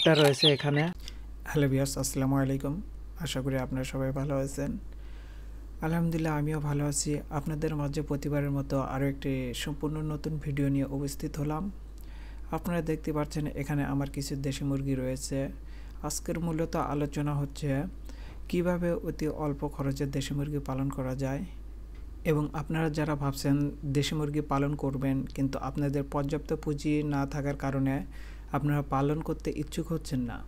একটা রয়েছে এখানে। হ্যালো ভিউয়ার্স, আসসালামু আলাইকুম। আশা করি আপনারা সবাই ভালো আছেন। আলহামদুলিল্লাহ, আমিও ভালো আছি। আপনাদের মাঝে প্রতিবারের মতো আরও একটি সম্পূর্ণ নতুন ভিডিও নিয়ে উপস্থিত হলাম। আপনারা দেখতে পাচ্ছেন এখানে আমার কিছু দেশি মুরগি রয়েছে। আজকের মূলত আলোচনা হচ্ছে কিভাবে অতি অল্প খরচে দেশি মুরগি পালন করা যায়, এবং আপনারা যারা ভাবছেন দেশি মুরগি পালন করবেন কিন্তু আপনাদের পর্যাপ্ত পুঁজি না থাকার কারণে আপনারা পালন করতে ইচ্ছুক হচ্ছেন না,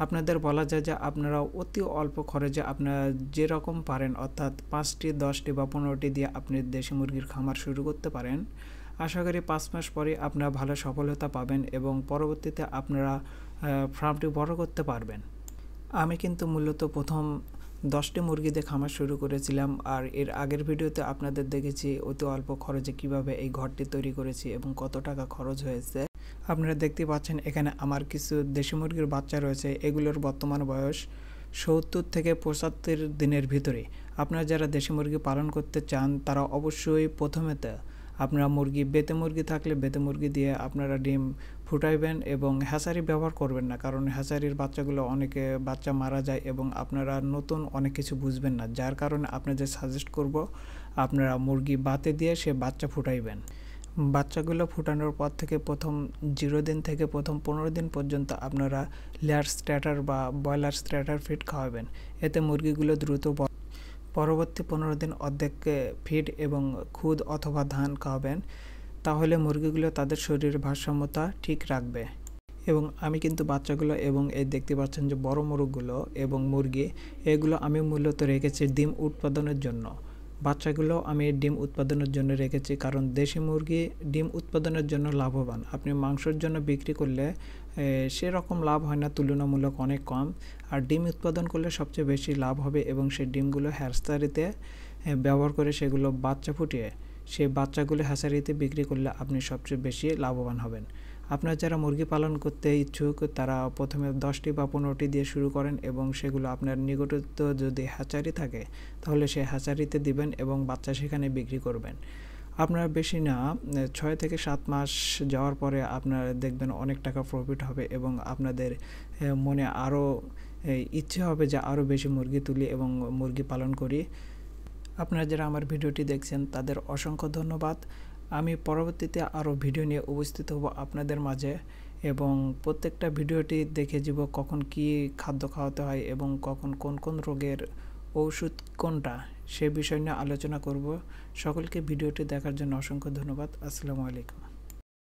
আপনাদের বলা যায় যে আপনারা অতি অল্প খরচে আপনারা যেরকম পারেন, অর্থাৎ 5টি 10টি বা 15টি দিয়ে আপনি দেশি মুরগির খামার শুরু করতে পারেন। আশা করি 5 মাস পরে আপনারা ভালো সফলতা পাবেন এবং পরবর্তীতে আপনারা ফার্মটি বড় করতে পারবেন। আমি কিন্তু মূলত প্রথম 10টি মুরগি দিয়ে খামার শুরু করেছিলাম, আর এর আগের ভিডিওতে আপনাদের দেখেছি অতি অল্প খরচে কিভাবে এই ঘরটি তৈরি করেছি এবং কত টাকা খরচ হয়েছে। আপনারা দেখতে পাচ্ছেন এখানে আমার কিছু দেশি মুরগির বাচ্চা রয়েছে। এগুলোর বর্তমান বয়স 70 থেকে 75 দিনের ভিতরে। আপনারা যারা দেশি মুরগি পালন করতে চান তারা অবশ্যই প্রথমেতে আপনারা বেতে মুরগি থাকলে বেতে মুরগি দিয়ে আপনারা ডিম ফুটাইবেন এবং হ্যাচারি ব্যবহার করবেন না, কারণ হ্যাচারির বাচ্চাগুলো অনেকে বাচ্চা মারা যায় এবং আপনারা নতুন অনেক কিছু বুঝবেন না, যার কারণে আপনাদের সাজেস্ট করব আপনারা মুরগি বাতে দিয়ে সে বাচ্চা ফুটাইবেন। বাচ্চাগুলো ফুটানোর পর থেকে প্রথম 0 দিন থেকে প্রথম 15 দিন পর্যন্ত আপনারা লেয়ার স্ট্যাটার বা ব্রয়লার স্ট্যাটার ফিড খাওয়াবেন। এতে মুরগিগুলো দ্রুত পরবর্তী 15 দিন অর্ধেক ফিড এবং খুদ অথবা ধান খাওয়াবেন, তাহলে মুরগিগুলো তাদের শরীরের ভারসাম্যতা ঠিক রাখবে। এবং আমি কিন্তু বাচ্চাগুলো এবং এই দেখতে পাচ্ছেন যে বড় মোরগগুলো এবং মুরগি, এগুলো আমি মূলত রেখেছি ডিম উৎপাদনের জন্য। বাচ্চাগুলো আমি ডিম উৎপাদনের জন্য রেখেছি, কারণ দেশি মুরগি ডিম উৎপাদনের জন্য লাভবান। আপনি মাংসের জন্য বিক্রি করলে সেরকম লাভ হয় না, তুলনামূলক অনেক কম। আর ডিম উৎপাদন করলে সবচেয়ে বেশি লাভ হবে এবং সেই ডিমগুলো হ্যাচারিতে ব্যবহার করে সেগুলো বাচ্চা ফুটিয়ে সেই বাচ্চাগুলো হ্যাচারিতে বিক্রি করলে আপনি সবচেয়ে বেশি লাভবান হবেন। আপনারা যারা মুরগি পালন করতে ইচ্ছুক তারা প্রথমে 10টি বা 15টি দিয়ে শুরু করেন এবং সেগুলো আপনার নিকটস্থ যদি হ্যাচারি থাকে তাহলে সেই হ্যাচারিতে দিবেন এবং বাচ্চা সেখানে বিক্রি করবেন। আপনার বেশি না 6 থেকে 7 মাস যাওয়ার পরে আপনারা দেখবেন অনেক টাকা প্রফিট হবে এবং আপনাদের মনে আরও ইচ্ছে হবে যে আরও বেশি মুরগি তুলি এবং মুরগি পালন করি। আপনারা যারা আমার ভিডিওটি দেখছেন তাদের অসংখ্য ধন্যবাদ। আমি পরবর্তীতে আরও ভিডিও নিয়ে উপস্থিত হব আপনাদের মাঝে, এবং প্রত্যেকটা ভিডিওটি দেখে যাব কখন কি খাদ্য খাওয়াতে হয় এবং কখন কোন কোন রোগের ওষুধ কোনটা, সে বিষয় নিয়ে আলোচনা করব। সকলকে ভিডিওটি দেখার জন্য অসংখ্য ধন্যবাদ। আসসালামু আলাইকুম।